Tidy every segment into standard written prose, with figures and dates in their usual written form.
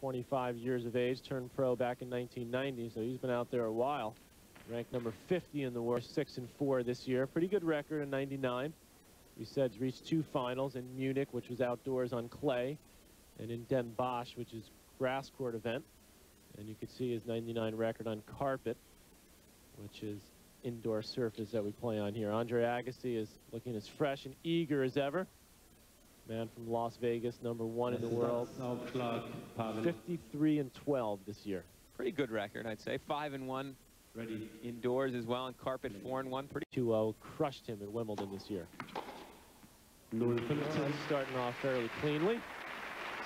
25 years of age, turned pro back in 1990, so he's been out there a while. Ranked number 50 in the world, 6-4 this year. Pretty good record in '99. We said he's reached 2 finals in Munich, which was outdoors on clay, and in Den Bosch, which is grass court event. And you can see his '99 record on carpet, which is indoor surface that we play on here. Andre Agassi is looking as fresh and eager as ever. Man from Las Vegas, number 1 in the world. 53-12 this year. Pretty good record, I'd say. 5-1 indoors as well, and carpet 4-1. Pretty 2-0 crushed him at Wimbledon this year. Well, starting off fairly cleanly,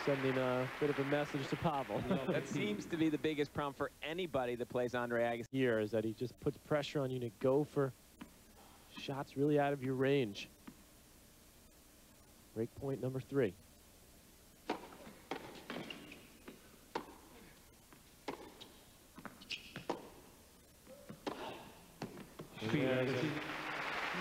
sending a bit of a message to Pavel. That seems to be the biggest problem for anybody that plays Andre Agassi. Here is that he just puts pressure on you to go for shots really out of your range. Break point number 3.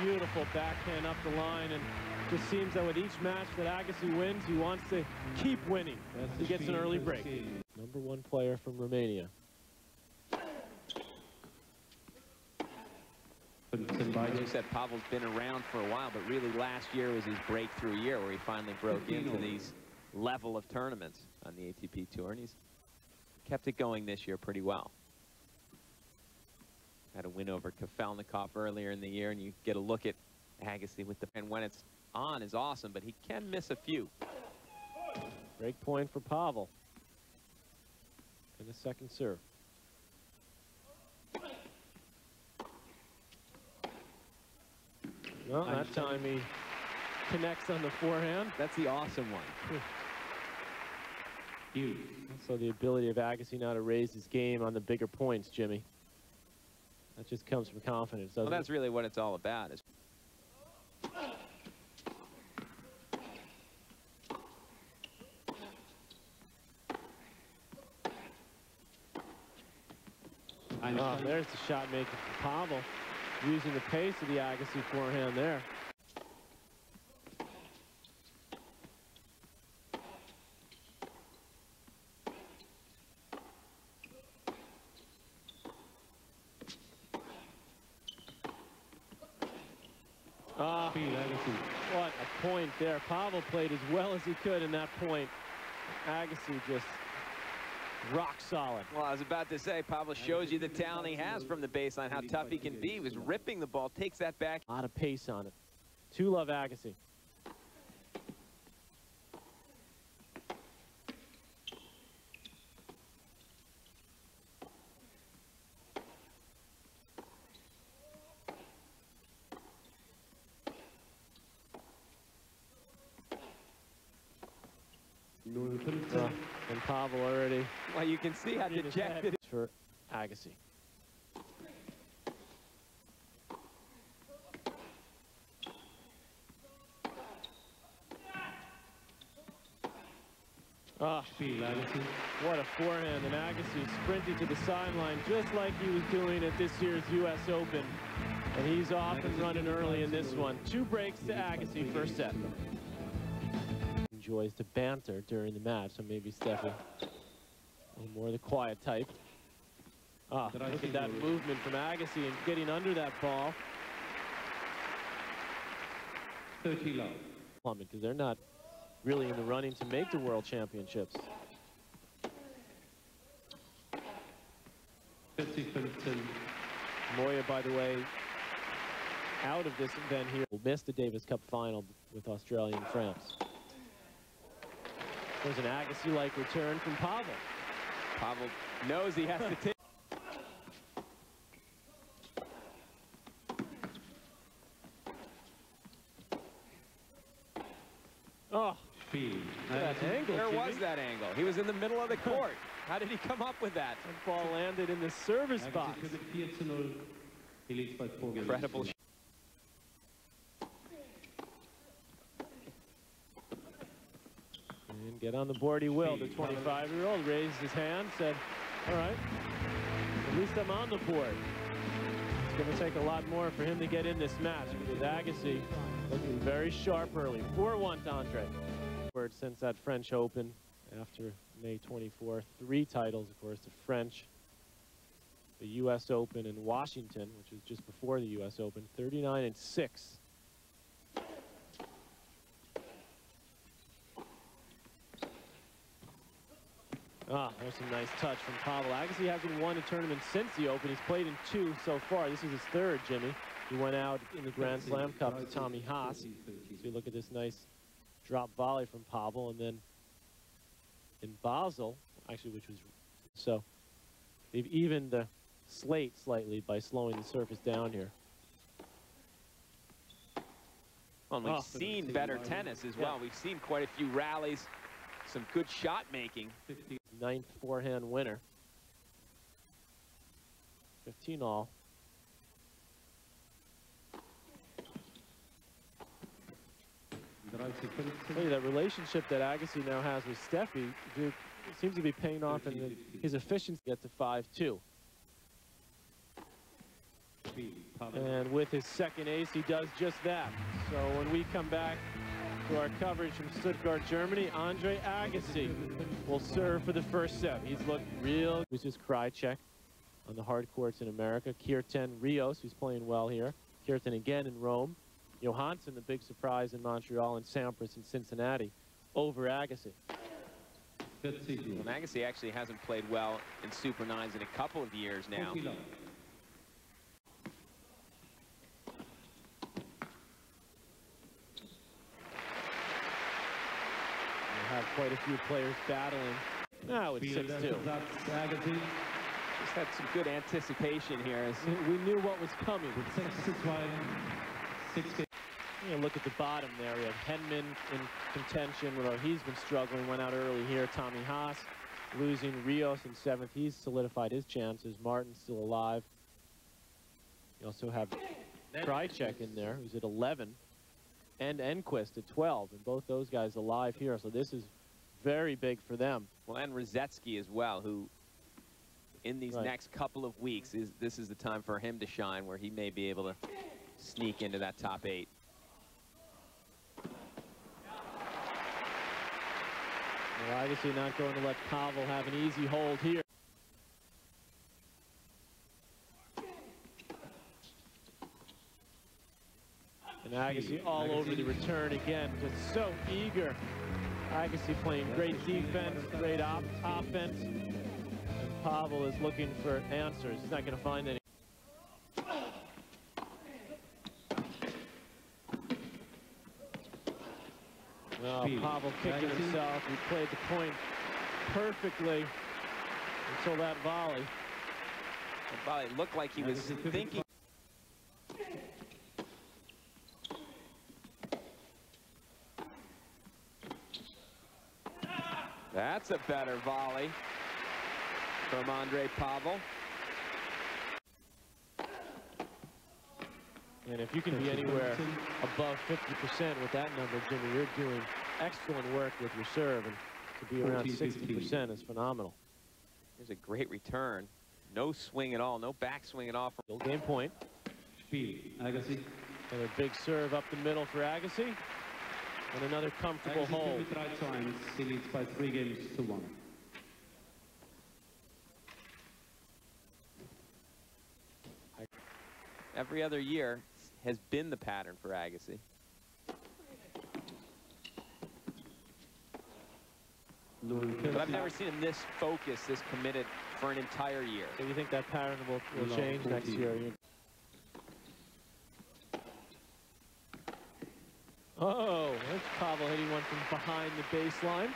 Beautiful backhand up the line, and just seems that with each match that Agassi wins, he wants to keep winning. He gets an early break. Number 1 player from Romania. As you said, Pavel's been around for a while, but really last year was his breakthrough year where he finally broke into these level of tournaments on the ATP Tour, and he's kept it going this year pretty well. Had a win over Kafelnikov earlier in the year, and you get a look at Agassi with the, and when it's on is awesome, but he can miss a few. Break point for Pavel. And the second serve. Well, that time he connects on the forehand. That's the awesome one. So the ability of Agassi now to raise his game on the bigger points, Jimmy. That just comes from confidence, doesn't Well, that's really what it's all about. There's the shot making for Pavel, using the pace of the Agassi forehand there. What a point there. Pavel played as well as he could in that point. Agassi just rock solid. Well, I was about to say, Pavel shows you the talent he has from the baseline, how tough he can be. He was ripping the ball, takes that back. A lot of pace on it. 2-love Agassi. And Pavel already. Well, you can see how dejected for Agassi. What a forehand, and Agassi sprinting to the sideline just like he was doing at this year's U.S. Open. And he's off and running early in this one. 2 breaks to Agassi, first set. Enjoys to banter during the match, so maybe Steffi a little more the quiet type. Look at that movement from Agassi and getting under that ball. 30 love. Because they're not really in the running to make the World Championships. 50-15. Moya, by the way, out of this event here, will miss the Davis Cup final with Australia and France. There's an Agassi-like return from Pavel. Pavel knows he has to take. That angle. Where was that angle? He was in the middle of the court. How did he come up with that? The ball landed in the service box. Incredible. And get on the board he will. The 25-year-old raised his hand, said, all right, at least I'm on the board. It's going to take a lot more for him to get in this match because Agassi looking very sharp early. 4-1 to Andre. Since that French Open after May 24th. 3 titles, of course, the French, the U.S. Open in Washington, which was just before the U.S. Open, 39-6. Ah, there's some nice touch from Pavel. Agassi hasn't won a tournament since the Open. He's played in 2 so far. This is his 3rd, Jimmy. He went out in the Grand Slam Cup to Tommy Haas. So you look at this nice drop volley from Pavel, and then in Basel, actually, which was so they've evened the slate slightly by slowing the surface down here. Well, we've seen better tennis as well. We've seen quite a few rallies, some good shot making. 9th forehand winner. 15 all. Tell you, that relationship that Agassi now has with Steffi seems to be paying off, and his efficiency get to 5-2. And with his second ace, he does just that. So when we come back to our coverage from Stuttgart, Germany, Andre Agassi will serve for the first set. He's looked real. This is Krajicek on the hard courts in America. Kirtan Rios, who's playing well here. Kirtan again in Rome. Johansson, the big surprise in Montreal, and Sampras in Cincinnati over Agassi. Well, Agassi actually hasn't played well in Super 9s in a couple of years now. We have quite a few players battling. Now it's 6-2. Just had some good anticipation here. We knew what was coming. You know, look at the bottom there. We have Henman in contention, although he's been struggling. Went out early here. Tommy Haas losing. Rios in 7th. He's solidified his chances. Martin's still alive. You also have Krajicek in there, who's at 11, and Enquist at 12, and both those guys alive here. So this is very big for them. Well, and Rosetsky as well, who in these next couple of weeks, this is the time for him to shine, where he may be able to sneak into that top 8. Well, obviously not going to let Pavel have an easy hold here. And Agassi all over the return again, just so eager. Agassi playing great defense, great offense. And Pavel is looking for answers. He's not going to find any. Well, Pavel kicking himself. He played the point perfectly until that volley. The volley looked like he was thinking. That's a better volley from Andrei Pavel. And if you can be anywhere above 50% with that number, Jimmy, you're doing excellent work with your serve. And to be around 60% is phenomenal. Here's a great return. No swing at all, no backswing at all. Still game point. Agassi. And a big serve up the middle for Agassi. And another comfortable hold. He leads by 3 games to 1. Every other year has been the pattern for Agassi. But I've never seen him this focused, this committed for an entire year. So you think that pattern will change next year? Oh, there's Pavel hitting one from behind the baseline.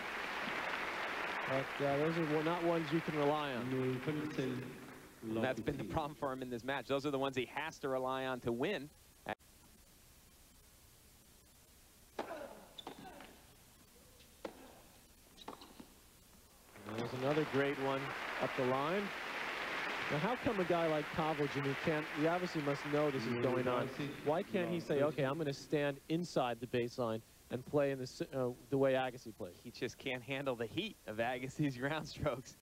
But those are not ones you can rely on. That's been the problem for him in this match. Those are the ones he has to rely on to win. There's another great one up the line. Now, how come a guy like Pavel, Jimmy, he obviously must know this is going on. Why can't he say, okay, I'm going to stand inside the baseline and play in the way Agassi plays? He just can't handle the heat of Agassi's ground strokes.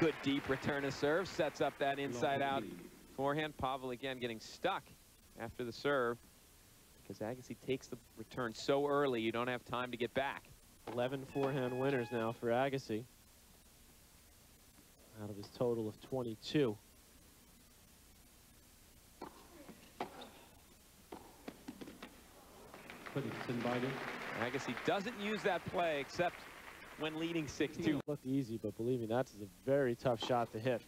Good deep return of serve, sets up that inside-out forehand. Pavel again getting stuck after the serve because Agassi takes the return so early you don't have time to get back. 11 forehand winners now for Agassi out of his total of 22. Agassi doesn't use that play except when leading 6-2. Looked easy, but believe me, that's a very tough shot to hit.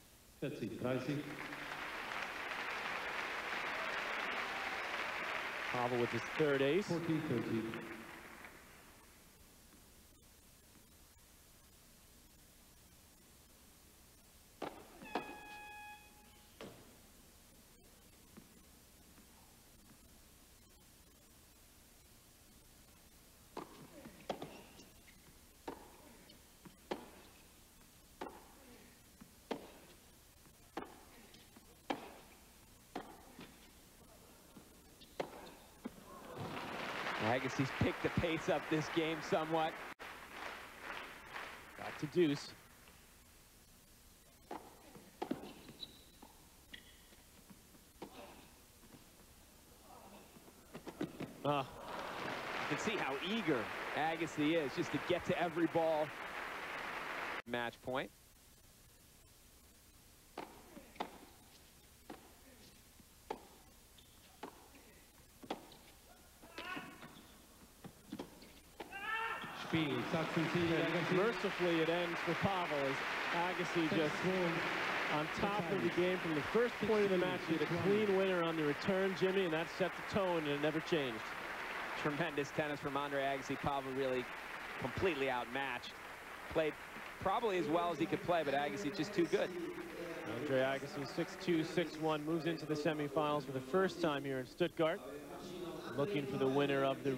Pavel with his third ace. 14-13. Agassi's picked the pace up this game somewhat. Got to deuce. You can see how eager Agassi is just to get to every ball. Match point. Mercifully, it ends for Pavel as Agassi just on top of the game from the first point of the match. He had a clean winner on the return, Jimmy, and that set the tone, and it never changed. Tremendous tennis from Andre Agassi. Pavel really completely outmatched. Played probably as well as he could play, but Agassi just too good. Andre Agassi, 6-2, 6-1, moves into the semifinals for the first time here in Stuttgart. Looking for the winner of the